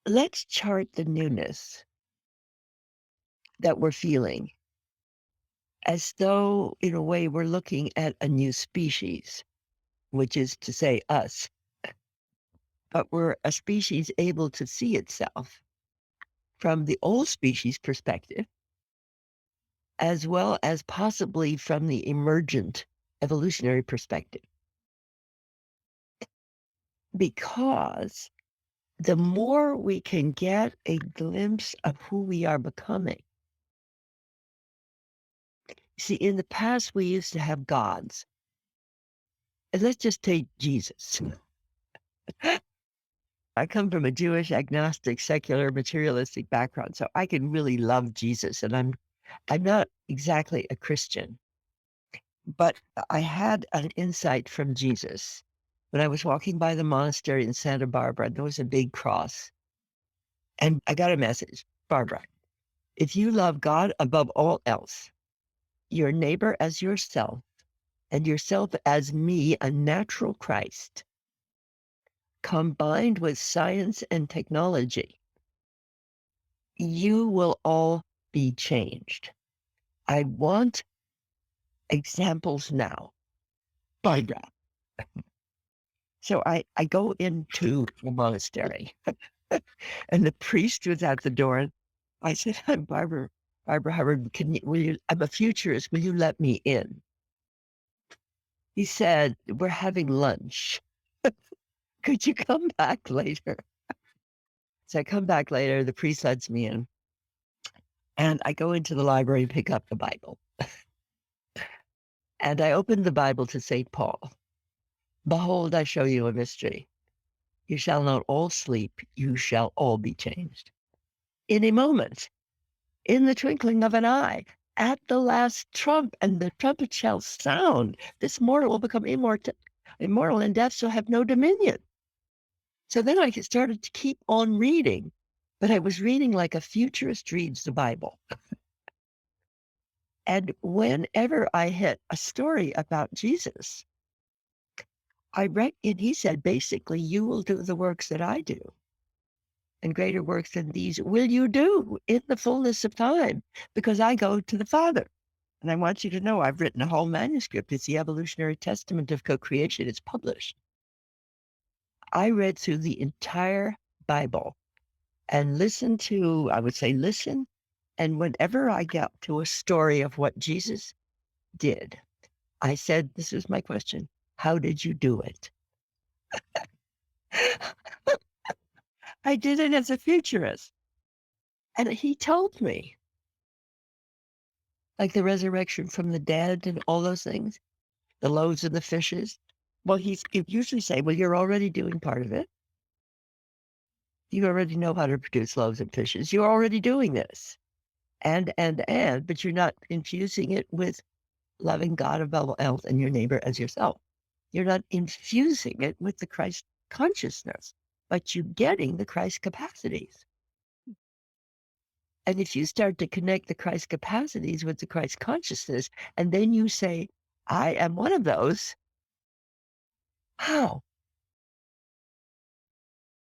let's chart the newness that we're feeling as though, in a way, we're looking at a new species, which is to say, us, but we're a species able to see itself from the old species perspective, as well as possibly from the emergent evolutionary perspective. Because the more we can get a glimpse of who we are becoming. See, in the past, we used to have gods. And let's just take Jesus. I come from a Jewish, agnostic, secular, materialistic background, so I can really love Jesus, and I'm not exactly a Christian, but I had an insight from Jesus when I was walking by the monastery in Santa Barbara. There was a big cross, and I got a message, Barbara. If you love God above all else, your neighbor as yourself, and yourself as me, a natural Christ, combined with science and technology, you will all be changed. I want examples now. Barbara. So I go into the monastery and the priest was at the door. And I said, I'm Barbara Hubbard. I'm a futurist. Will you let me in? He said, we're having lunch. Could you come back later? So I come back later. The priest lets me in. And I go into the library and pick up the Bible. And I open the Bible to St. Paul. Behold, I show you a mystery. You shall not all sleep. You shall all be changed. In a moment, in the twinkling of an eye, at the last trump, and the trumpet shall sound. This mortal will become immortal, and death shall have no dominion. So then I started to keep on reading, but I was reading like a futurist reads the Bible. And whenever I hit a story about Jesus, and he said, basically, you will do the works that I do, and greater works than these will you do in the fullness of time, because I go to the Father. And I want you to know I've written a whole manuscript. It's the Evolutionary Testament of Co-Creation. It's published. I read through the entire Bible and I would say listen, and whenever I got to a story of what Jesus did, I said, this is my question. How did you do it? I did it as a futurist. And he told me, like the resurrection from the dead and all those things, the loaves and the fishes. Well, he'd usually say, well, you're already doing part of it. You already know how to produce loaves and fishes. You're already doing this. But you're not infusing it with loving God above all else and your neighbor as yourself. You're not infusing it with the Christ consciousness, but you're getting the Christ capacities. And if you start to connect the Christ capacities with the Christ consciousness, and then you say, I am one of those, how?